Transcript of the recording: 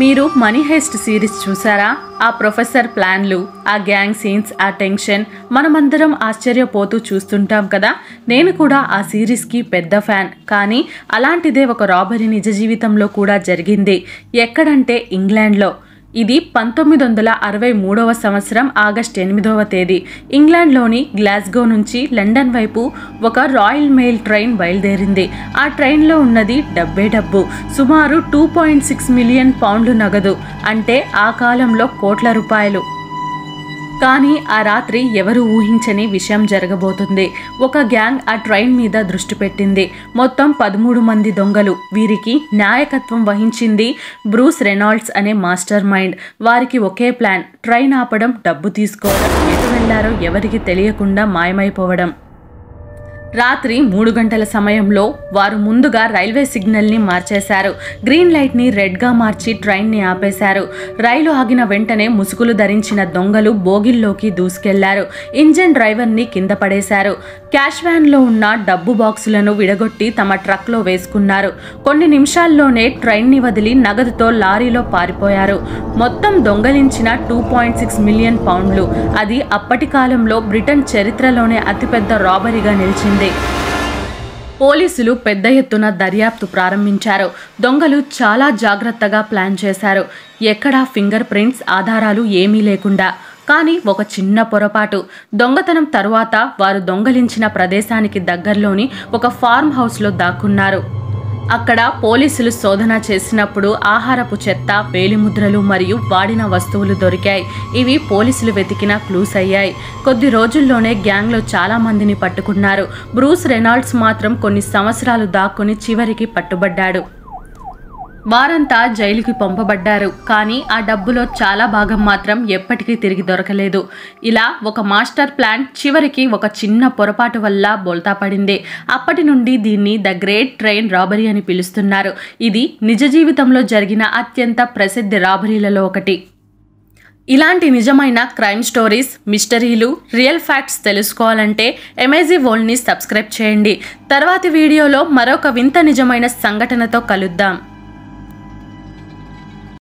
మీరు money heist series చూసారా? ఆ ప్రొఫెసర్ ప్లాన్లు, ఆ గ్యాంగ్ సీన్స్, ఆ టెన్షన్ మనమందరం ఆశ్చర్యపోతూ చూస్తుంటాం కదా. నేను కూడా ఆ సిరీస్కి పెద్ద ఫ్యాన్. కానీ అలాంటిదే ఒక రాబరీ నిజ జీవితంలో కూడా జరిగింది. ఎక్కడంటే ఇంగ్లాండ్లో. ఇది 1963వ సంవత్సరం ఆగస్టు 8వ తేదీ ఇంగ్లాండ్లోని గ్లాస్గో నుంచి లండన్ వైపు ఒక రాయల్ మెయిల్ ట్రైన్ బయలుదేరింది. ఆ ట్రైన్లో ఉన్నది డబ్బు. సుమారు 2.6 మిలియన్ పౌండ్లు నగదు, అంటే ఆ కాలంలో కోట్ల రూపాయలు. కానీ ఆ రాత్రి ఎవరు ఊహించని విషయం జరగబోతుంది. ఒక గ్యాంగ్ ఆ ట్రైన్ మీద దృష్టి పెట్టింది. మొత్తం 13 మంది దొంగలు. వీరికి నాయకత్వం వహించింది బ్రూస్ రెనాల్డ్స్ అనే మాస్టర్ మైండ్. వారికి ఒకే ప్లాన్: ట్రైన్ ఆపడం, డబ్బు తీసుకోవడం, ఎటు వెళ్లారో ఎవరికి తెలియకుండా మాయమైపోవడం. రాత్రి 3 గంటల సమయంలో వారు ముందుగా రైల్వే సిగ్నల్ని మార్చేశారు. గ్రీన్ లైట్ని రెడ్గా మార్చి ట్రైన్ని ఆపేశారు. రైలు ఆగిన వెంటనే ముసుగులు ధరించిన దొంగలు బోగిల్లోకి దూసుకెళ్లారు. ఇంజన్ డ్రైవర్ని కింద పడేశారు. క్యాష్ వ్యాన్లో ఉన్న డబ్బు బాక్సులను విడగొట్టి తమ ట్రక్లో వేసుకున్నారు. కొన్ని నిమిషాల్లోనే ట్రైన్ని వదిలి నగదుతో లారీలో పారిపోయారు. మొత్తం దొంగలించిన 2.6 మిలియన్ పౌండ్లు. అది అప్పటి కాలంలో బ్రిటన్ చరిత్రలోనే అతిపెద్ద రాబరీగా నిలిచింది. పోలీసులు పెద్ద ఎత్తున దర్యాప్తు ప్రారంభించారు. దొంగలు చాలా జాగ్రత్తగా ప్లాన్ చేశారు. ఎక్కడా ఫింగర్ ప్రింట్స్, ఆధారాలు ఏమీ లేకుండా. కానీ ఒక చిన్న పొరపాటు. దొంగతనం తరువాత వారు దొంగలించిన ప్రదేశానికి దగ్గరలోని ఒక ఫార్మ్ హౌస్లో దాక్కున్నారు. అక్కడ పోలీసులు శోధన చేసినప్పుడు ఆహారపు చెత్త, వేలిముద్రలు మరియు వాడిన వస్తువులు దొరికాయి. ఇవి పోలీసులు వెతికిన క్లూస్ అయ్యాయి. కొద్ది రోజుల్లోనే గ్యాంగ్లో చాలా మందిని పట్టుకున్నారు. బ్రూస్ రెనాల్డ్స్ మాత్రం కొన్ని సంవత్సరాలు దాక్కుని చివరికి పట్టుబడ్డాడు. వారంతా జైలుకి పంపబడ్డారు. కానీ ఆ డబ్బులో చాలా భాగం మాత్రం ఎప్పటికీ తిరిగి దొరకలేదు. ఇలా ఒక మాస్టర్ ప్లాన్ చివరికి ఒక చిన్న పొరపాటు వల్ల బోల్తా పడింది. అప్పటి నుండి దీన్ని ద గ్రేట్ ట్రైన్ రాబరీ అని పిలుస్తున్నారు. ఇది నిజ జీవితంలో జరిగిన అత్యంత ప్రసిద్ధ రాబరీలలో ఒకటి. ఇలాంటి నిజమైన క్రైమ్ స్టోరీస్, మిస్టరీలు, రియల్ ఫ్యాక్ట్స్ తెలుసుకోవాలంటే ఎమేజీ వరల్డ్ని సబ్స్క్రైబ్ చేయండి. తర్వాతి వీడియోలో మరొక వింత నిజమైన సంఘటనతో కలుద్దాం.